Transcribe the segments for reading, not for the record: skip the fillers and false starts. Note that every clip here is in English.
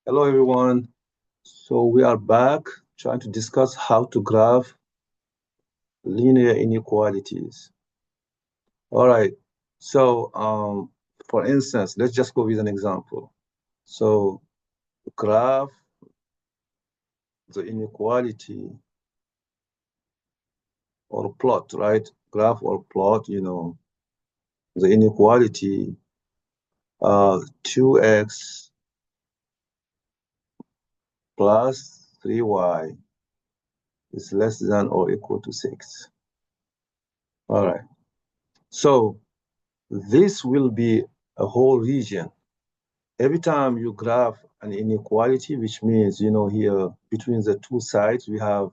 Hello, everyone. So we are back trying to discuss how to graph linear inequalities. All right. So, for instance, let's just go with an example. So, graph the inequality or plot, right? Graph or plot, the inequality 2x plus 3y is less than or equal to 6. All right. So, this will be a whole region. Every time you graph an inequality, which means, here between the two sides, we have,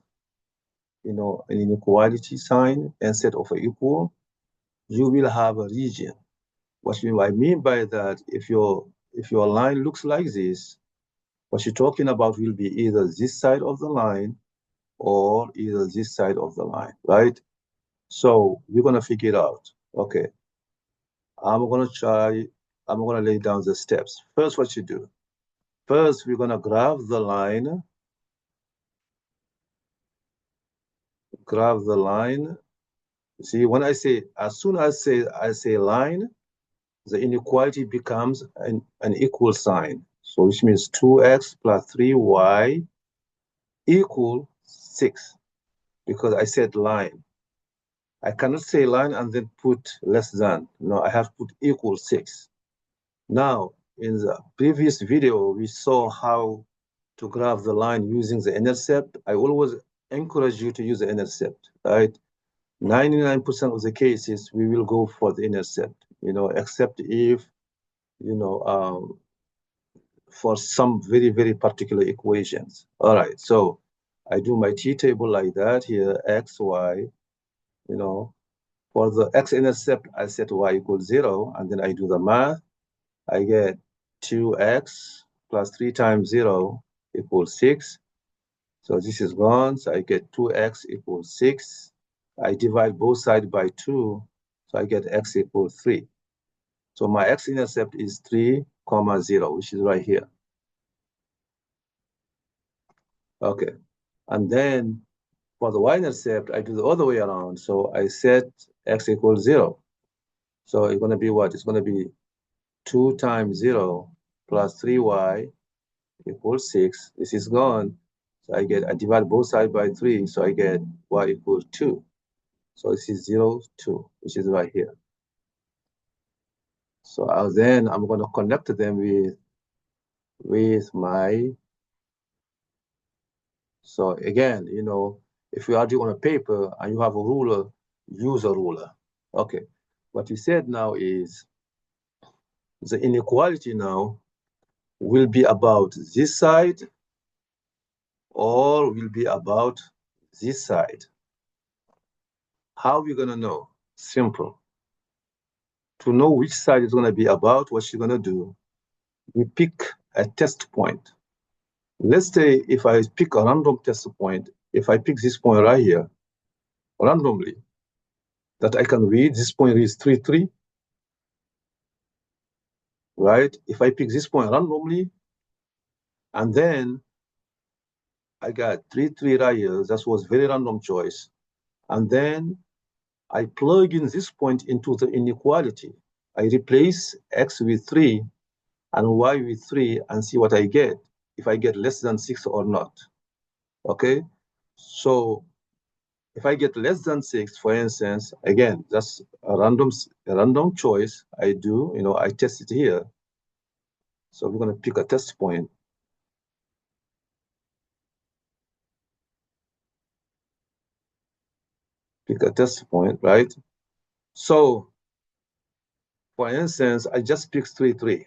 an inequality sign instead of an equal, you will have a region. What I mean by that, if your line looks like this, what you're talking about will be either this side of the line or either this side of the line, right? So we're gonna figure it out. Okay, I'm gonna lay down the steps. First, what you do? First, we're gonna graph the line. See, when as soon as I say line, the inequality becomes an equal sign. So which means 2x plus 3y equal 6, because I said line. I cannot say line and then put less than. No, I have to put equal 6. Now, in the previous video, we saw how to graph the line using the intercept. I always encourage you to use the intercept, right? 99% of the cases, we will go for the intercept, except if, for some very, very particular equations. All right, so I do my t-table like that here, x, y, for the x-intercept, I set y equals 0, and then I do the math. I get 2x plus 3 times 0 equals 6. So this is gone, so I get 2x equals 6. I divide both sides by 2, so I get x equals 3. So my x-intercept is 3, 0, which is right here. Okay, and then for the y-intercept, I do the other way around. So I set x equals 0. So it's going to be what? It's going to be 2 times 0 plus 3y equals 6. This is gone. So I divide both sides by 3, so I get y equals 2. So this is 0, 2, which is right here. So then I'm going to connect them with my. So again, if you are doing on a paper and you have a ruler, use a ruler. Okay. What you said now is the inequality now will be about this side or will be about this side. How are we going to know? Simple. To know which side is going to be about, what you're going to do, we pick a test point. Let's say if I pick a random test point, if I pick this point right here, randomly, that I can read, this point is 3, 3, right? If I pick this point randomly, and then I got 3, 3 right here, that was very random choice. And then I plug in this point into the inequality. I replace x with 3 and y with 3 and see what I get, if I get less than 6 or not. Okay, so if I get less than 6, for instance, again, that's a random choice. I do, I test it here. So we're going to pick a test point. Pick a test point, right? So, for instance, I just picked 3, 3.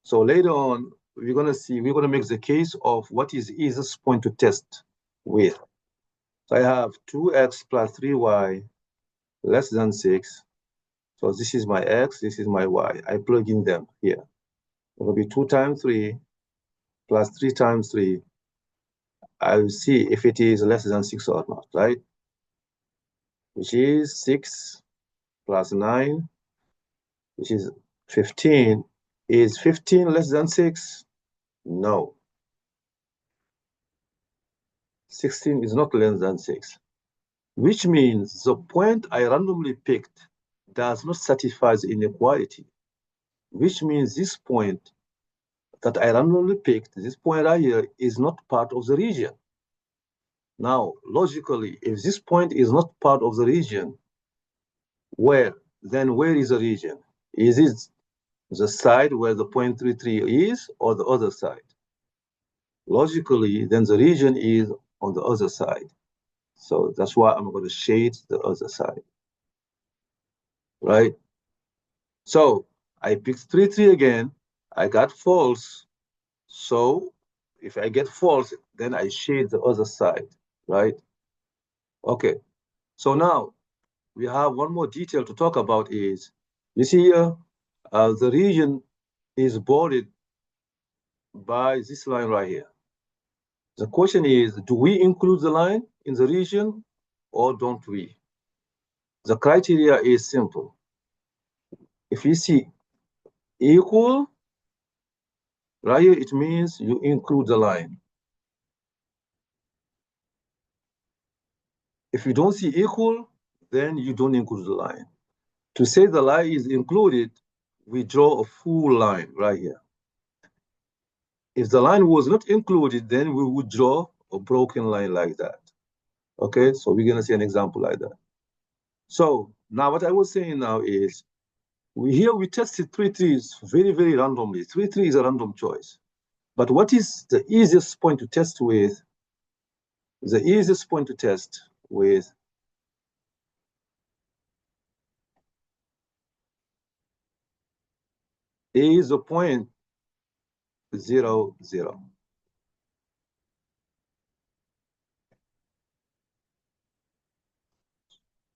So later on, we're going to make the case of what is the easiest point to test with. So I have 2x plus 3y less than 6. So this is my x, this is my y. I plug in them here. It will be 2 times 3 plus 3 times 3. I will see if it is less than 6 or not, right? Which is 6 plus 9, which is 15. Is 15 less than 6? No. 16 is not less than 6, which means the point I randomly picked does not satisfy the inequality, which means this point that I randomly picked, this point right here, is not part of the region. Now, logically, if this point is not part of the region, then where is the region? Is it the side where the 0.33 is, or the other side? Logically, then the region is on the other side. So that's why I'm going to shade the other side, right? So I picked 3, again. I got false. So if I get false, then I shade the other side, right? Okay. So now we have one more detail to talk about is, you see here, the region is bordered by this line right here. The question is, do we include the line in the region or don't we? The criteria is simple. If you see equal, right here, it means you include the line. If you don't see equal, then you don't include the line. To say the line is included, we draw a full line right here. If the line was not included, then we would draw a broken line like that. Okay, so we're gonna see an example like that. So now what I was saying now is, here we tested 3 trees very, very randomly. 3 is a random choice. But what is the easiest point to test with? The easiest point to test with is the point 0, 0.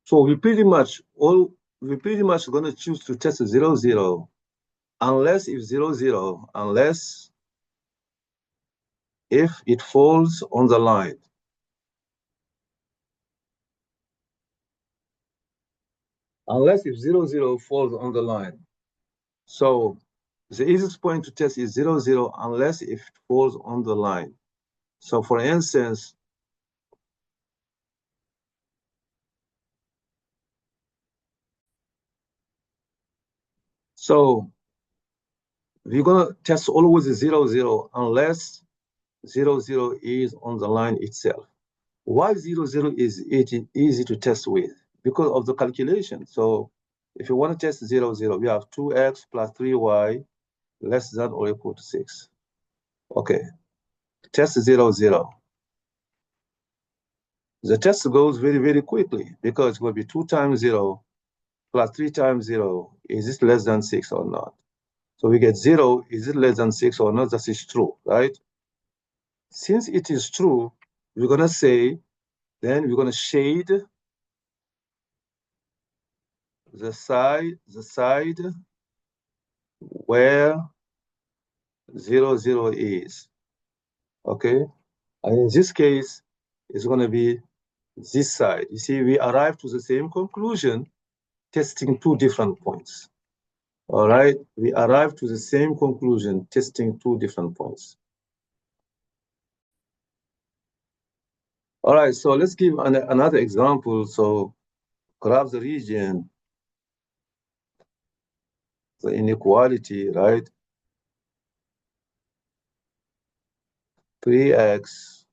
So we pretty much gonna choose to test 0, 0, unless if 0, 0, unless if it falls on the line. Unless if 0, 0 falls on the line. So the easiest point to test is 0, 0, unless if it falls on the line. So for instance, so we're gonna test always 0, 0, unless 0, 0 is on the line itself. Why 0, 0 is easy to test with? Because of the calculation. So if you want to test 0, 0, we have 2x plus 3y less than or equal to 6. Okay, test 0, 0. The test goes very, very quickly because it's going to be 2 times 0 plus 3 times 0. Is this less than 6 or not? So we get 0. Is it less than 6 or not? That is true, right? Since it is true, we're going to say, then we're going to shade the side where 0, 0 is. Okay? And in this case, it's going to be this side. You see, we arrive to the same conclusion testing 2 different points. All right? We arrive to the same conclusion testing 2 different points. All right, so let's give another example. So graph the region, the inequality, right? 3x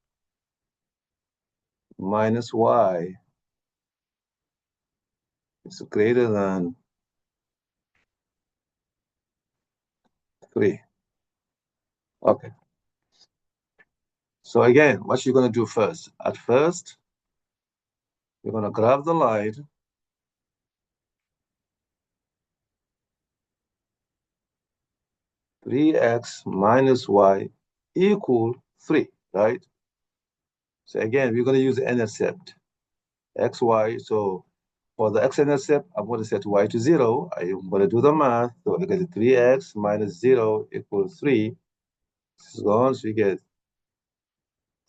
minus y is greater than 3. Okay. So again, what you're going to do first? At first, you're going to graph the line. 3x minus y equal 3, right? So again, we're going to use the intercept, xy. So for the x-intercept, I'm going to set y to 0. I'm going to do the math. So I get 3x minus 0 equals 3. This is gone, so we get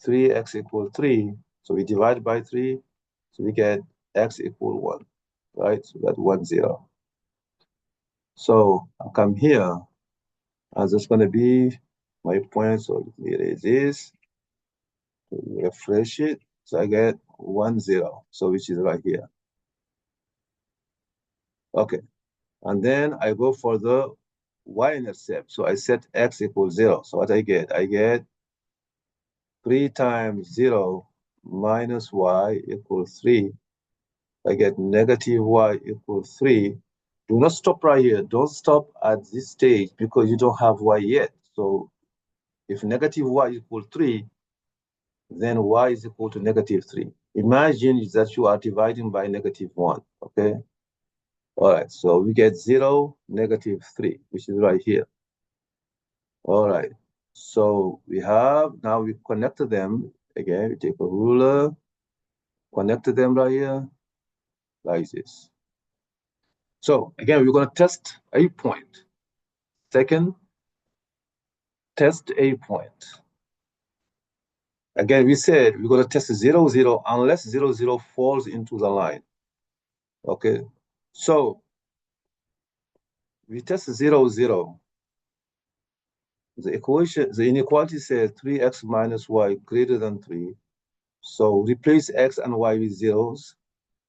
3x equals 3. So we divide by 3. So we get x equal 1, right? So that's 1, 0. So I come here, and that's going to be my point. So it is this. refresh it, so I get 1, 0, so which is right here. Okay, and then I go for the y-intercept. So I set x equals 0. So what I get? I get 3 times 0 minus y equals 3. I get negative y equals 3. Do not stop right here. Don't stop at this stage because you don't have y yet. So if negative y equals 3, then y is equal to negative 3. Imagine that you are dividing by negative 1, okay? All right, so we get 0, negative 3, which is right here. All right, so now we connected them. Again, we take a ruler, connected them right here, like this. So again, we're going to test a point. Second, test a point. Again, we said we're going to test 0, 0 unless 0, 0 falls into the line. Okay, so we test 0, 0. The inequality says 3x minus y greater than 3. So replace x and y with zeros.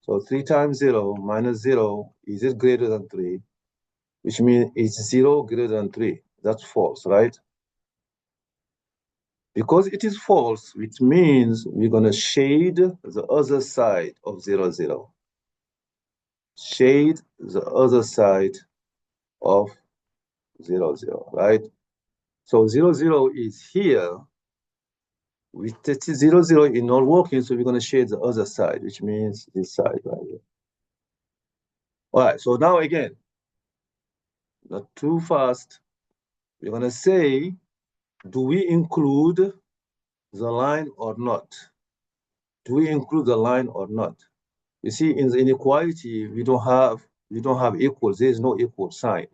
So 3 times 0 minus 0, is it greater than 3? Which means it's 0 greater than 3. That's false, right? Because it is false, which means we're going to shade the other side of 0, 0. Shade the other side of 0, 0, right? So 0, 0 is here. With 0, 0 is not working, so we're going to shade the other side, which means this side right here. All right, so now again, not too fast. We're going to say, do we include the line or not? Do we include the line or not? You see, in the inequality, we don't have equals. There is no equal sign,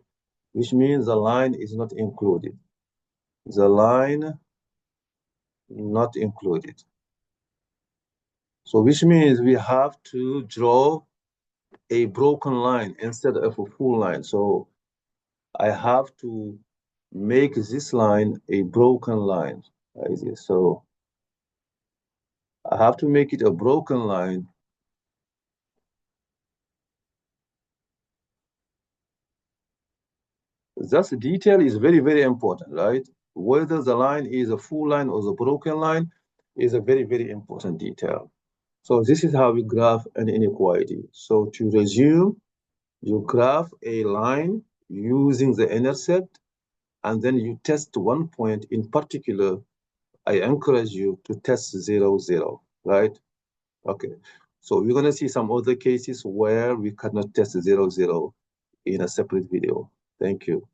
which means the line is not included. The line not included. So which means we have to draw a broken line instead of a full line. So I have to make this line a broken line like this. So I have to make it a broken line. That detail is very, very important, right? Whether the line is a full line or the broken line is a very, very important detail. So this is how we graph an inequality. So to resume, you graph a line using the intercept, and then you test one point in particular. I encourage you to test 0, 0, right? Okay. So we're going to see some other cases where we cannot test 0, 0 in a separate video. Thank you.